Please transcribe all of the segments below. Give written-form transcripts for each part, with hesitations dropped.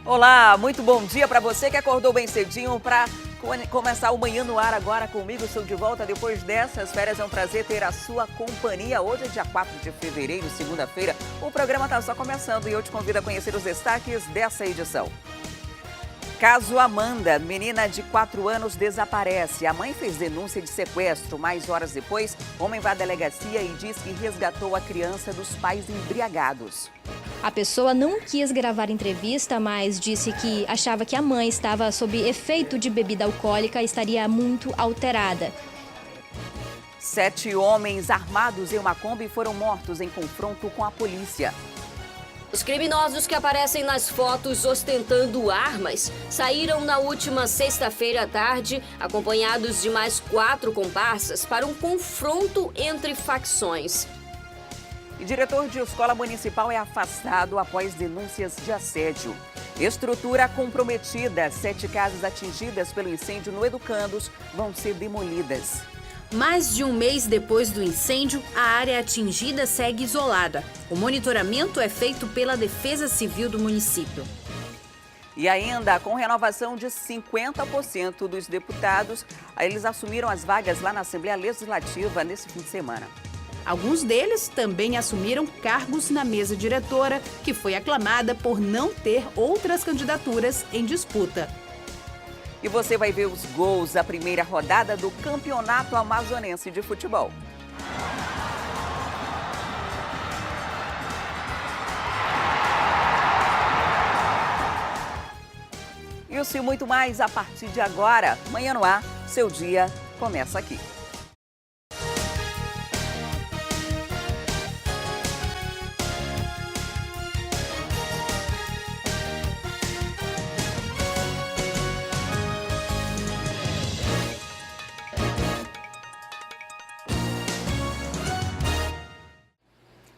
Olá, muito bom dia para você que acordou bem cedinho para começar o Manhã no Ar agora comigo. Estou de volta depois dessas férias. É um prazer ter a sua companhia. Hoje é dia 4 de fevereiro, segunda-feira. O programa está só começando e eu te convido a conhecer os destaques dessa edição. Caso Amanda, menina de 4 anos desaparece. A mãe fez denúncia de sequestro, mas horas depois, homem vai à delegacia e diz que resgatou a criança dos pais embriagados. A pessoa não quis gravar entrevista, mas disse que achava que a mãe estava sob efeito de bebida alcoólica e estaria muito alterada. 7 homens armados em uma Kombi foram mortos em confronto com a polícia. Os criminosos que aparecem nas fotos ostentando armas saíram na última sexta-feira à tarde, acompanhados de mais 4 comparsas, para um confronto entre facções. E diretor de escola municipal é afastado após denúncias de assédio. Estrutura comprometida. 7 casas atingidas pelo incêndio no Educandos vão ser demolidas. Mais de um mês depois do incêndio, a área atingida segue isolada. O monitoramento é feito pela Defesa Civil do município. E ainda, com renovação de 50% dos deputados, eles assumiram as vagas lá na Assembleia Legislativa nesse fim de semana. Alguns deles também assumiram cargos na mesa diretora, que foi aclamada por não ter outras candidaturas em disputa. E você vai ver os gols da primeira rodada do Campeonato Amazonense de Futebol. Isso e muito mais a partir de agora. Manhã no Ar, seu dia começa aqui.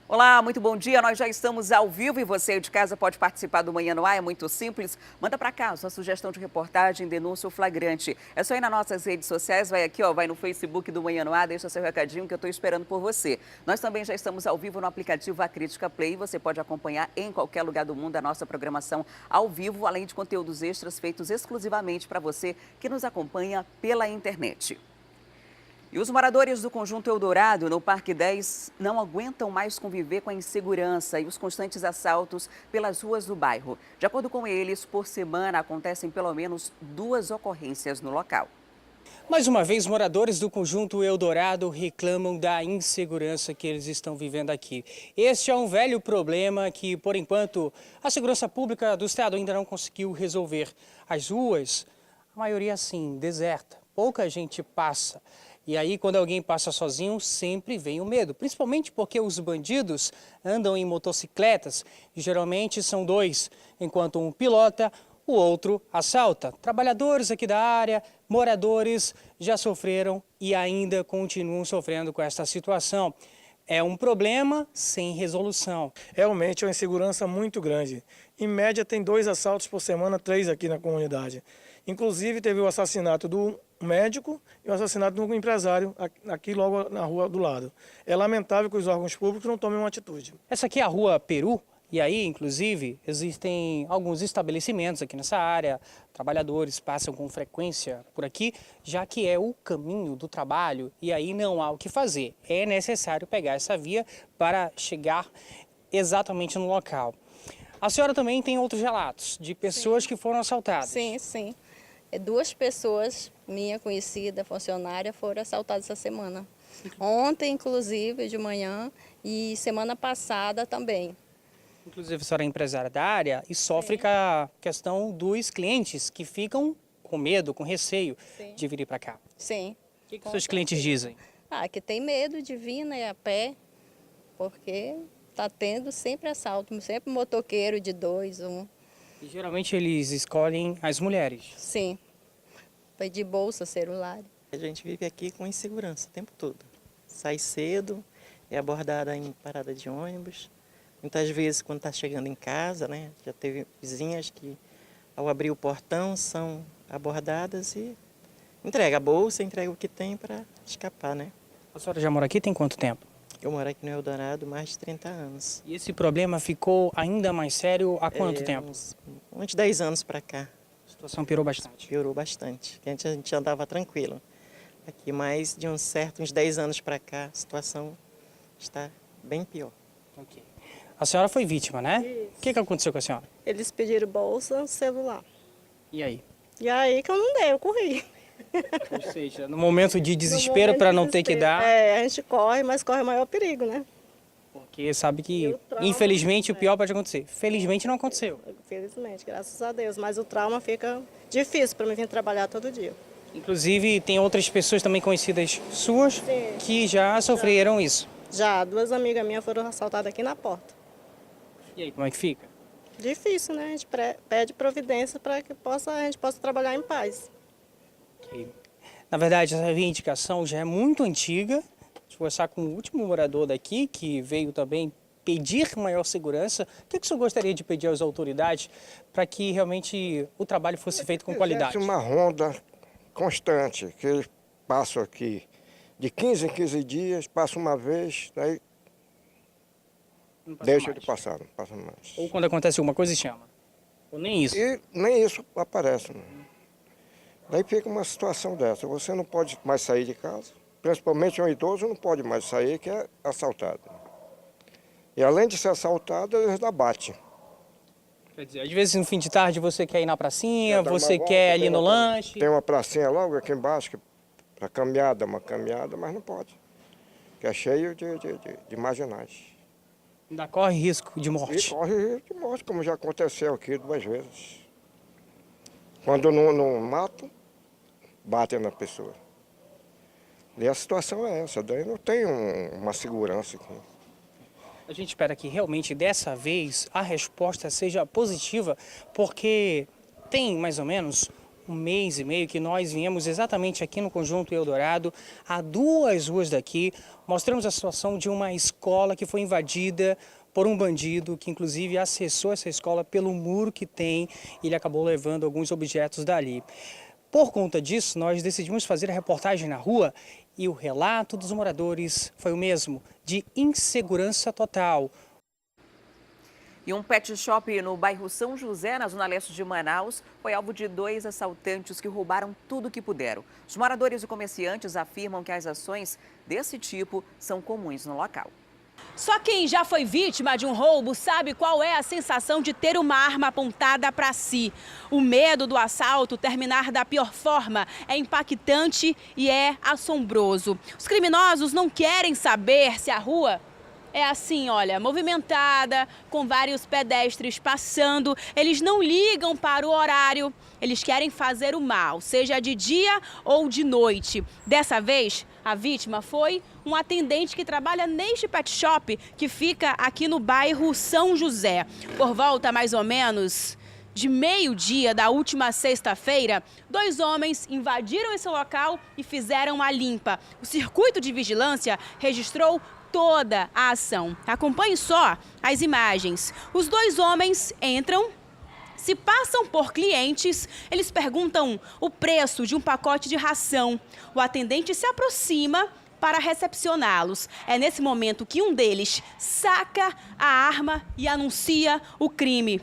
Olá, muito bom dia. Nós já estamos ao vivo e você de casa pode participar do Manhã no Ar. É muito simples. Manda para cá sua sugestão de reportagem, denúncia ou flagrante. É só ir nas nossas redes sociais, vai aqui, vai no Facebook do Manhã no Ar, deixa seu recadinho que eu estou esperando por você. Nós também já estamos ao vivo no aplicativo A Crítica Play. Você pode acompanhar em qualquer lugar do mundo a nossa programação ao vivo, além de conteúdos extras feitos exclusivamente para você que nos acompanha pela internet. E os moradores do Conjunto Eldorado, no Parque 10, não aguentam mais conviver com a insegurança e os constantes assaltos pelas ruas do bairro. De acordo com eles, por semana acontecem pelo menos 2 ocorrências no local. Mais uma vez, moradores do Conjunto Eldorado reclamam da insegurança que eles estão vivendo aqui. Este é um velho problema que, por enquanto, a segurança pública do estado ainda não conseguiu resolver. As ruas, a maioria assim, deserta, pouca gente passa. E aí, quando alguém passa sozinho, sempre vem o medo, principalmente porque os bandidos andam em motocicletas, e geralmente são 2, enquanto um pilota, o outro assalta. Trabalhadores aqui da área, moradores já sofreram e ainda continuam sofrendo com esta situação. É um problema sem resolução. Realmente é uma insegurança muito grande. Em média tem 2 assaltos por semana, 3 aqui na comunidade. Inclusive teve o assassinato do médico e o assassinato de um empresário aqui logo na rua do lado. É lamentável que os órgãos públicos não tomem uma atitude. Essa aqui é a Rua Peru e aí, inclusive, existem alguns estabelecimentos aqui nessa área. Trabalhadores passam com frequência por aqui, já que é o caminho do trabalho e aí não há o que fazer. É necessário pegar essa via para chegar exatamente no local. A senhora também tem outros relatos de pessoas que foram assaltadas. Sim, sim. 2 pessoas, minha conhecida, funcionária, foram assaltadas essa semana. Ontem, inclusive, de manhã, e semana passada também. Inclusive, a senhora é empresária da área e sofre com a questão dos clientes que ficam com medo, com receio de vir para cá. Sim. O que seus clientes dizem? Que tem medo de vir, né, a pé, porque está tendo sempre assalto, sempre motoqueiro de 2, 1. E geralmente eles escolhem as mulheres. Sim, foi de bolsa, celular. A gente vive aqui com insegurança o tempo todo. Sai cedo, é abordada em parada de ônibus. Muitas vezes, quando está chegando em casa, né, já teve vizinhas que, ao abrir o portão, são abordadas e entrega a bolsa, entrega o que tem para escapar, né? A senhora já mora aqui tem quanto tempo? Eu moro aqui no Eldorado há mais de 30 anos. E esse problema ficou ainda mais sério há quanto tempo? Uns 10 anos para cá. A situação piorou bastante. Piorou bastante. A gente andava tranquilo aqui, mas de uns 10 anos para cá, a situação está bem pior. Ok. A senhora foi vítima, né? Isso. O que aconteceu com a senhora? Eles pediram bolsa, celular. E aí? E aí que eu não dei, eu corri. Ou seja, no momento de desespero para não ter que dar, É, a gente corre, mas corre o maior perigo, né? porque sabe que, E o trauma, infelizmente, o pior pode acontecer. Felizmente não aconteceu. Felizmente, graças a Deus. Mas o trauma fica difícil para mim vir trabalhar todo dia. Inclusive, tem outras pessoas também conhecidas suas Sim. que já sofreram isso. Já 2 amigas minhas foram assaltadas aqui na porta. E aí, como é que fica? Difícil, né? A gente pede providência para que a gente possa trabalhar em paz. Ok. Na verdade, essa reivindicação já é muito antiga. Vou conversar com o último morador daqui, que veio também pedir maior segurança. O que o senhor gostaria de pedir às autoridades para que realmente o trabalho fosse feito com qualidade? Uma ronda constante, que eles passam aqui de 15 em 15 dias, passam uma vez, daí deixa de passar, não passa mais. Ou quando acontece alguma coisa, chama. Ou nem isso. E nem isso aparece. Né? Daí fica uma situação dessa, você não pode mais sair de casa, principalmente um idoso não pode mais sair, que é assaltado. E além de ser assaltado, eles ainda batem. Quer dizer, às vezes no fim de tarde você quer ir na pracinha, você quer ali no lanche. Tem uma pracinha logo aqui embaixo, para caminhada, uma caminhada, mas não pode. Que é cheio de marginais. Ainda corre risco de morte. E corre risco de morte, como já aconteceu aqui 2 vezes. Quando não matam, batem na pessoa. E a situação é essa, daí não tem uma segurança aqui. A gente espera que realmente dessa vez a resposta seja positiva, porque tem mais ou menos 1 mês e meio que nós viemos exatamente aqui no Conjunto Eldorado, a 2 ruas daqui, mostramos a situação de uma escola que foi invadida por um bandido que inclusive acessou essa escola pelo muro que tem e ele acabou levando alguns objetos dali. Por conta disso, nós decidimos fazer a reportagem na rua e o relato dos moradores foi o mesmo, de insegurança total. E um pet shop no bairro São José, na zona leste de Manaus, foi alvo de 2 assaltantes que roubaram tudo o que puderam. Os moradores e comerciantes afirmam que as ações desse tipo são comuns no local. Só quem já foi vítima de um roubo sabe qual é a sensação de ter uma arma apontada para si. O medo do assalto terminar da pior forma é impactante e é assombroso. Os criminosos não querem saber se a rua é assim, olha, movimentada, com vários pedestres passando. Eles não ligam para o horário, eles querem fazer o mal, seja de dia ou de noite. Dessa vez, a vítima foi um atendente que trabalha neste pet shop que fica aqui no bairro São José. Por volta, mais ou menos, de meio-dia da última sexta-feira, 2 homens invadiram esse local e fizeram a limpa. O circuito de vigilância registrou toda a ação. Acompanhe só as imagens. Os 2 homens entram, se passam por clientes, eles perguntam o preço de um pacote de ração. O atendente se aproxima para recepcioná-los. É nesse momento que um deles saca a arma e anuncia o crime.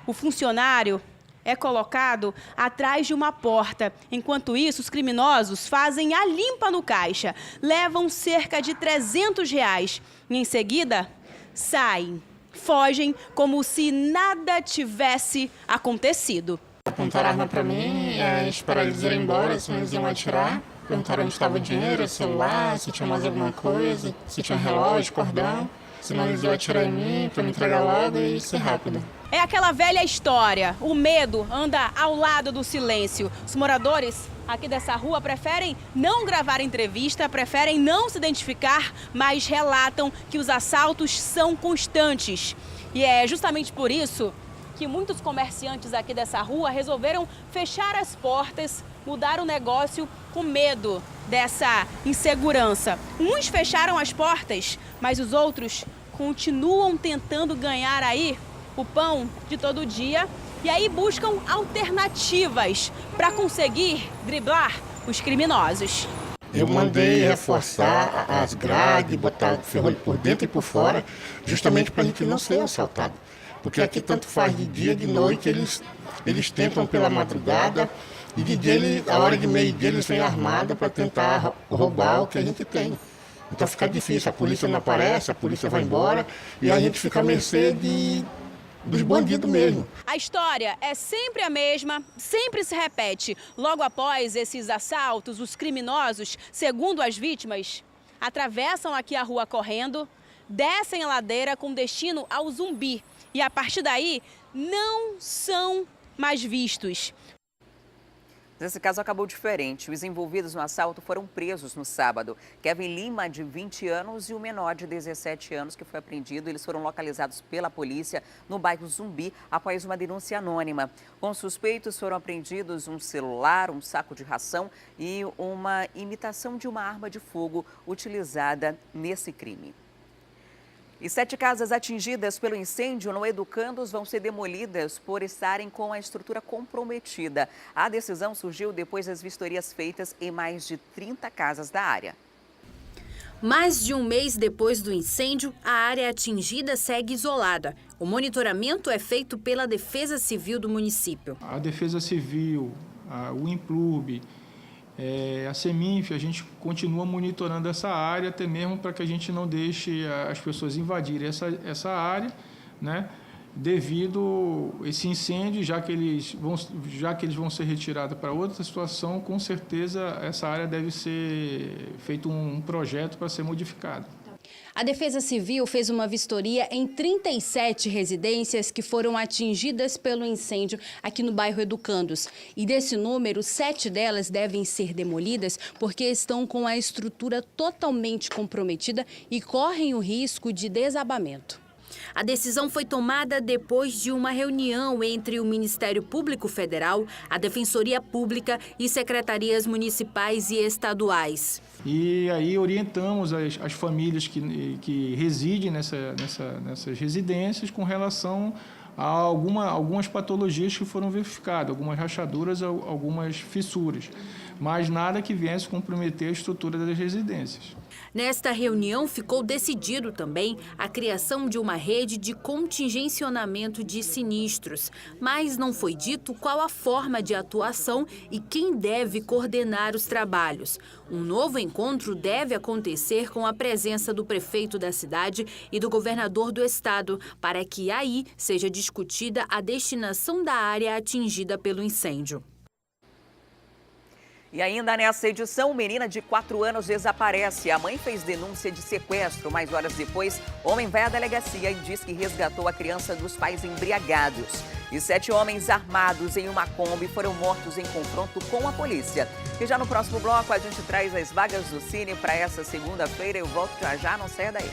O funcionário é colocado atrás de uma porta. Enquanto isso, os criminosos fazem a limpa no caixa. Levam cerca de R$300 e, em seguida, saem. Fogem como se nada tivesse acontecido. Apontaram a arma para mim, esperaram eles irem embora, se eles iam atirar. Perguntaram onde estava o dinheiro, o celular, se tinha mais alguma coisa, se tinha relógio, cordão. Senão eles iam atirar em mim para me entregar logo e ser rápido. É aquela velha história, o medo anda ao lado do silêncio. Os moradores aqui dessa rua preferem não gravar entrevista, preferem não se identificar, mas relatam que os assaltos são constantes. E é justamente por isso que muitos comerciantes aqui dessa rua resolveram fechar as portas, mudar o negócio com medo dessa insegurança. Uns fecharam as portas, mas os outros continuam tentando ganhar aí o pão de todo dia e aí buscam alternativas para conseguir driblar os criminosos. Eu mandei reforçar as grades, botar ferrolho por dentro e por fora, justamente para a gente não ser assaltado. Porque aqui tanto faz de dia, de noite, eles tentam pela madrugada e de dia, a hora de meio-dia, eles vêm armados para tentar roubar o que a gente tem. Então fica difícil, a polícia não aparece, a polícia vai embora e a gente fica à mercê dos bandidos mesmo. A história é sempre a mesma, sempre se repete. Logo após esses assaltos, os criminosos, segundo as vítimas, atravessam aqui a rua correndo, descem a ladeira com destino ao Zumbi. E a partir daí, não são mais vistos. Esse caso acabou diferente. Os envolvidos no assalto foram presos no sábado. Kevin Lima, de 20 anos, e o menor de 17 anos, que foi apreendido. Eles foram localizados pela polícia no bairro Zumbi, após uma denúncia anônima. Com os suspeitos foram apreendidos um celular, um saco de ração e uma imitação de uma arma de fogo utilizada nesse crime. E 7 casas atingidas pelo incêndio no Educandos vão ser demolidas por estarem com a estrutura comprometida. A decisão surgiu depois das vistorias feitas em mais de 30 casas da área. Mais de um mês depois do incêndio, a área atingida segue isolada. O monitoramento é feito pela Defesa Civil do município. A Defesa Civil, o Implurb, a Seminf, a gente continua monitorando essa área, até mesmo para que a gente não deixe as pessoas invadirem essa área, né? Devido a esse incêndio, já que eles vão ser retirados para outra situação, com certeza essa área deve ser feito um projeto para ser modificado. A Defesa Civil fez uma vistoria em 37 residências que foram atingidas pelo incêndio aqui no bairro Educandos. E desse número, 7 delas devem ser demolidas porque estão com a estrutura totalmente comprometida e correm o risco de desabamento. A decisão foi tomada depois de uma reunião entre o Ministério Público Federal, a Defensoria Pública e secretarias municipais e estaduais. E aí orientamos as famílias que residem nessas residências com relação a algumas patologias que foram verificadas, algumas rachaduras, algumas fissuras, mas nada que viesse comprometer a estrutura das residências. Nesta reunião ficou decidido também a criação de uma rede de contingenciamento de sinistros, mas não foi dito qual a forma de atuação e quem deve coordenar os trabalhos. Um novo encontro deve acontecer com a presença do prefeito da cidade e do governador do estado, para que aí seja discutida a destinação da área atingida pelo incêndio. E ainda nessa edição, menina de 4 anos desaparece. A mãe fez denúncia de sequestro, mas horas depois, homem vai à delegacia e diz que resgatou a criança dos pais embriagados. E 7 homens armados em uma Kombi foram mortos em confronto com a polícia. E já no próximo bloco, a gente traz as vagas do Cine para essa segunda-feira. Eu volto já, não saia daí.